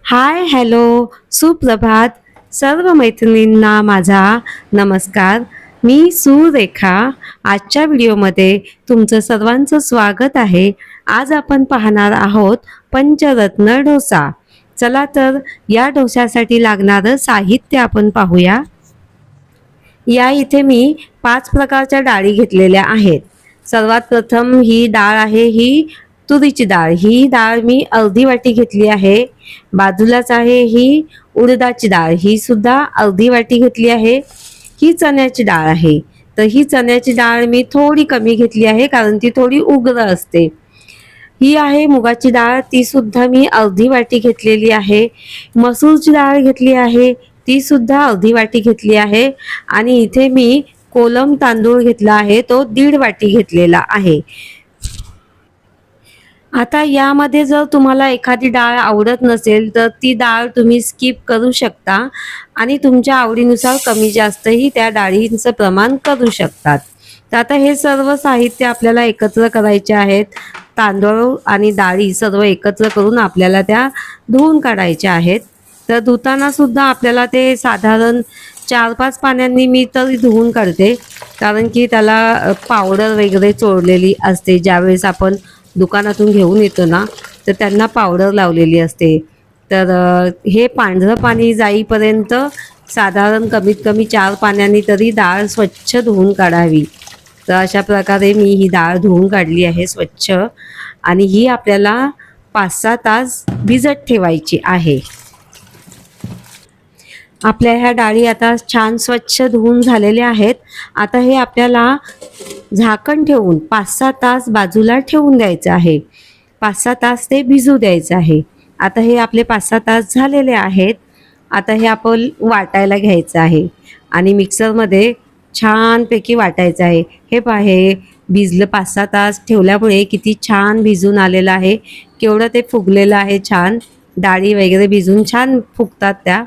हाय, hello, सुप्रभात. सर्व मैत्रिणींना माझा नमस्कार. मी सुरेखा. आजच्या व्हिडिओमध्ये तुमचं सर्वांचं स्वागत आहे. आज आपण पाहणार आहोत पंचरत्न डोसा. चला तर या डोस्यासाठी लागणारं साहित्य आपण पाहूया. या इथे मी 5 प्रकारच्या डाळी घेतलेल्या आहेत. सर्वात प्रथम ही डाळ आहे, ही तुरीची डाळ. ही डाळ मी अर्धी वाटी घेतली आहे. बाजूलाच आहे ही उडदाची डाळ. ही सुद्धा अर्धी वाटी घेतली आहे. ही चण्याची डाळ आहे. तर ही चण्याची डाळ मी थोडी कमी घेतली आहे, कारण ती थोडी उग्र असते. ही आहे मुगाची डाळ. ती सुद्धा मी अर्धी वाटी घेतलेली आहे. मसूरची डाळ घेतली आहे. ती सुद्धा अर्धी वाटी घेतली आहे. आणि इथे मी कोलम तांदूळ घेतला आहे, तो 1.5 वाटी घेतलेला आहे. आता यामध्ये जर तुम्हाला एखादी डाळ आवडत नसेल तर ती डाळ तुम्ही स्किप करू शकता आणि तुमच्या आवडीनुसार कमी जास्तही त्या डाळींचं प्रमाण करू शकतात. तर आता हे सर्व साहित्य आपल्याला एकत्र करायचे आहेत. तांदूळ आणि डाळी सर्व एकत्र करून आपल्याला त्या धुवून काढायच्या आहेत. तर धुताना सुद्धा आपल्याला ते साधारण 4-5 पाण्याने मी तरी धुवून काढते, कारण की त्याला पावडर वगैरे चोळलेली असते. ज्यावेळेस आपण दुकानातून घेऊन येतो ना, तर त्यांना पावडर लावलेली असते. तर हे पांढरं पाणी जाईपर्यंत साधारण कमीत कमी 4 पाण्याने तरी डाळ स्वच्छ धुवून काढावी. तर अशा प्रकारे मी ही डाळ धुवून काढली आहे स्वच्छ. आणि ही आपल्याला 5-6 तास भिजत ठेवायची आहे. आपल्या ह्या डाळी आता छान स्वच्छ धुवून झालेल्या आहेत. आता हे आपल्याला झाकण ठेवून 5-6 तास बाजूला ठेवून द्यायचं आहे. 5-6 तास ते भिजू द्यायचं आहे. आता हे आपले 5-6 तास झालेले आहेत. आता हे आपण वाटायला घ्यायचं आहे आणि मिक्सरमध्ये छानपैकी वाटायचं आहे. हे पहा, हे भिजलं. 5-6 तास ठेवल्यामुळे किती छान भिजून आलेलं आहे. केवढं ते फुगलेलं आहे छान. डाळी वगैरे भिजून छान फुगतात त्या.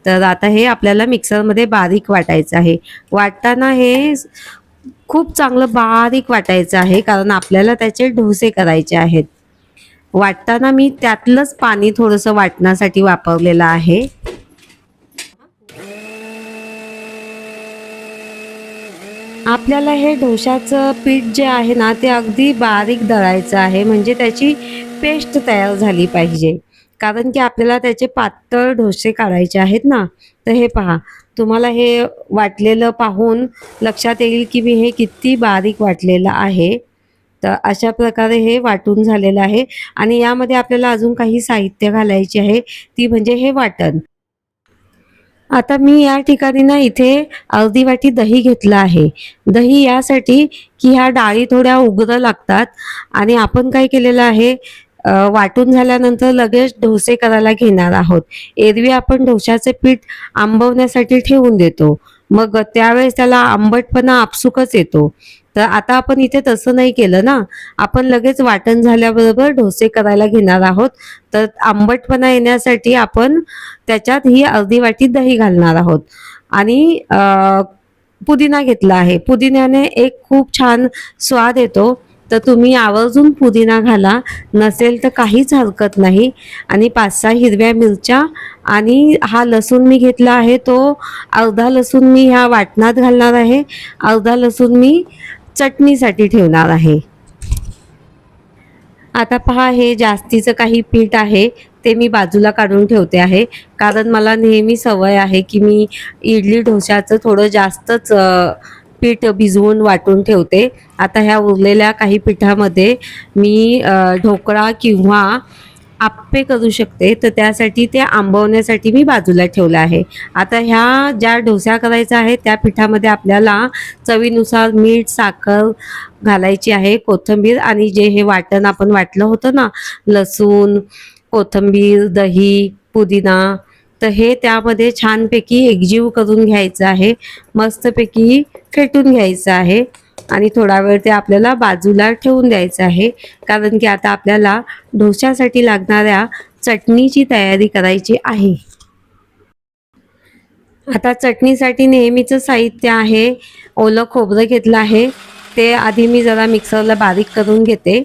तर आता हे आपल्याला मिक्सरमध्ये बारीक वाटायचं आहे. वाटताना हे खूप चांगलं बारीक वाटायचं आहे, कारण आपल्याला त्याचे डोसे करायचे आहेत. वाटताना मी त्यातलंच पाणी थोडंसं वाटण्यासाठी वापरलेलं आहे. आपल्याला हे डोशाचं पीठ जे आहे ना, ते अगदी बारीक दळायचं आहे, म्हणजे त्याची पेस्ट तयार झाली पाहिजे. कारण की आपल्याला त्याचे पातळ डोसे काढायचे आहेत ना. तर हे पहा, तुम्हाला हे वाटलेलं पाहून लक्षात येईल की मी हे किती बारीक वाटलेलं आहे. तर अशा प्रकारे हे वाटून झालेलं आहे. आणि यामध्ये आपल्याला अजून काही साहित्य घालायचे आहे, ती म्हणजे हे वाटण. आता मी या ठिकाणी ना इथे अर्धी वाटी दही घेतलं आहे. दही यासाठी की ह्या डाळी थोड्या उग्र लागतात. आणि आपण काय केलेलं आहे, वाटून झाल्यानंतर लगेच डोसे करायला घेणार आहोत. एरवी आपण डोशाचे पीठ आंबवण्यासाठी ठेवून देतो, मग त्यावेळेस त्याला आंबटपणा आपसुकच येतो. तर आता आपण इथे तसं नाही केलं ना, आपण लगेच वाटण झाल्याबरोबर डोसे करायला घेणार आहोत. तर आंबटपणा येण्यासाठी आपण त्याच्यात ही अर्धी वाटी दही घालणार आहोत. आणि पुदिना घेतला आहे. पुदिन्याने एक खूप छान स्वाद येतो. तर तुम्ही आवर्जून पुदिना घाला. नसेल तर काहीच हरकत नाही. आणि 5-6 हिरव्या मिरच्या आणि हा लसूण मी घेतला आहे, तो अर्धा लसूण मी ह्या वाटणात घालणार आहे. अर्धा लसूण मी चटणीसाठी ठेवणार आहे. आता पहा, हे जास्तीचं काही पीठ आहे ते मी बाजूला काढून ठेवते आहे, कारण मला नेहमी सवय आहे की मी इडली डोश्याचं थोडं जास्तच पीठ भिजवून वाटून ठेवते. आता ह्या उरलेल्या काही पिठामध्ये मी ढोकळा किंवा आप्पे करू शकते. तर त्यासाठी ते आंबवण्यासाठी मी बाजूला ठेवलं आहे. आता ह्या ज्या डोसा करायचा आहे त्या पिठामध्ये आपल्याला चवीनुसार मीठ, साखर घालायची आहे, कोथिंबीर आणि जे हे वाटण आपण वाटलं होतं ना, लसूण, कोथिंबीर, दही, पुदिना, तर हे त्यामध्ये छानपैकी एकजीव करून घ्यायचं आहे. मस्तपैकी फेटून घ्यायचं आहे आणि थोडा वेळ ते आपल्याला बाजूला ठेवून द्यायचं आहे, कारण की आता आपल्याला डोश्यासाठी लागणाऱ्या चटणीची तयारी करायची आहे. आता चटणीसाठी नेहमीचं साहित्य आहे. ओलं खोबरं घेतलं आहे, ते आधी मी जरा मिक्सरला बारीक करून घेते.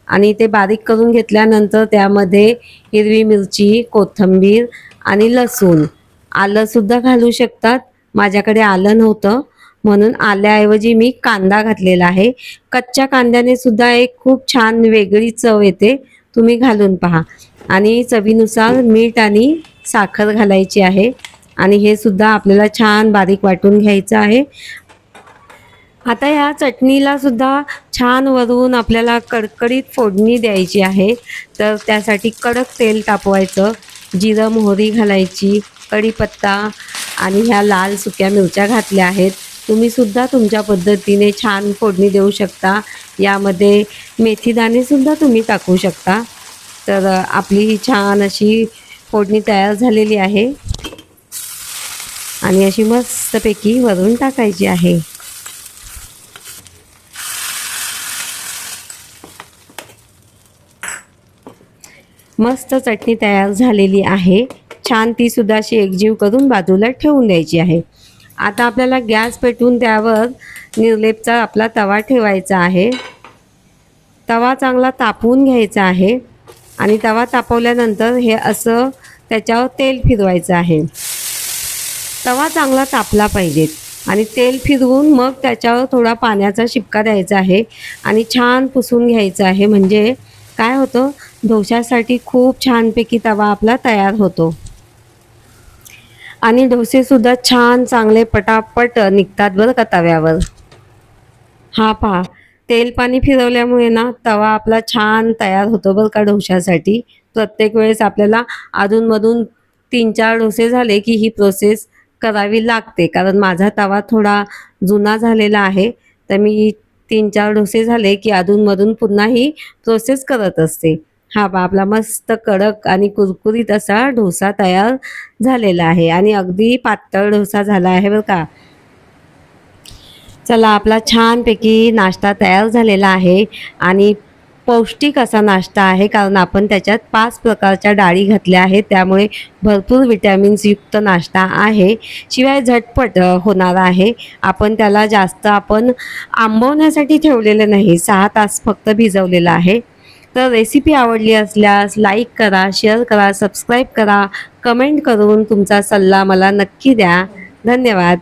आणि ते बारीक करून घेतल्यानंतर त्यामध्ये हिरवी मिरची, कोथिंबीर आणि लसूण, आलं सुद्धा घालू शकतात. माझ्याकडे आलं नव्हतं म्हणून आल्याऐवजी मी कांदा घातलेला आहे. कच्च्या कांद्याने सुद्धा एक खूप छान वेगळी चव येते. तुम्ही घालून पहा. आणि चवीनुसार मीठ आणि साखर घालायची आहे आणि हे सुद्धा आपल्याला छान बारीक वाटून घ्यायचं आहे. आता ह्या चटणीला सुद्धा छान वरून आपल्याला कडकडीत फोडणी द्यायची आहे. तर त्यासाठी कडक तेल तापवायचं, जिरं मोहरी घालायची, कढीपत्ता आणि ह्या लाल सुक्या मिरच्या घातल्या आहेत. तुम्ही सुद्धा तुमच्या पद्धतीने छान फोडणी देऊ शकता. यामध्ये मेथीदाणे सुद्धा तुम्ही टाकू शकता. तर आपली छान अशी फोडणी तयार झालेली आहे आणि अशी मस्तपैकी वरून टाकायची आहे. मस्त चटणी तयार झालेली आहे. छान ती सुद्धा अशी एकजीव करून बाजूला ठेवून द्यायची आहे. आता आपल्याला गॅस पेटवून त्यावर निर्लेपचा आपला तवा ठेवायचा आहे. तवा चांगला तापवून घ्यायचा आहे आणि तवा तापवल्यानंतर हे असं त्याच्यावर तेल फिरवायचं आहे. तवा चांगला तापला पाहिजे आणि तेल फिरवून मग त्याच्यावर थोडा पाण्याचा शिपका द्यायचा आहे आणि छान पुसून घ्यायचं आहे. म्हणजे काय होतं, डोश्यासाठी खूप छानपैकी तवा आपला तयार होतो आणि डोसेसुद्धा छान चांगले पटापट निघतात बरं का तव्यावर. हा पहा, तेल पाणी फिरवल्यामुळे ना तवा आपला छान तयार होतो बरं का डोश्यासाठी. प्रत्येक वेळेस आपल्याला अधूनमधून 3-4 डोसे झाले की ही प्रोसेस करावी लागते. कारण माझा तवा थोडा जुना झालेला आहे. तर मी 3-4 डोसे झाले की अधूनमधून पुन्हा ही प्रोसेस करत असते. हा पहा, आपला मस्त कडक आणि कुरकुरीत असा डोसा तयार झालेला आहे आणि अगदी पातळ डोसा झाला आहे बरं का. चला, आपला छानपैकी नाश्ता तयार झालेला आहे आणि पौष्टिक असा नाश्ता आहे. कारण आपण त्याच्यात 5 प्रकारच्या डाळी घातल्या आहेत. त्यामुळे भरपूर विटॅमिन्स युक्त नाश्ता आहे. शिवाय झटपट होणारा आहे. आपण त्याला जास्त आंबवण्यासाठी ठेवलेलं नाही. 6 तास फक्त भिजवलेलं आहे. तर रेसिपी आवडली असल्यास लाईक करा, शेअर करा, सबस्क्राईब करा, कमेंट करून तुमचा सल्ला मला नक्की द्या. धन्यवाद.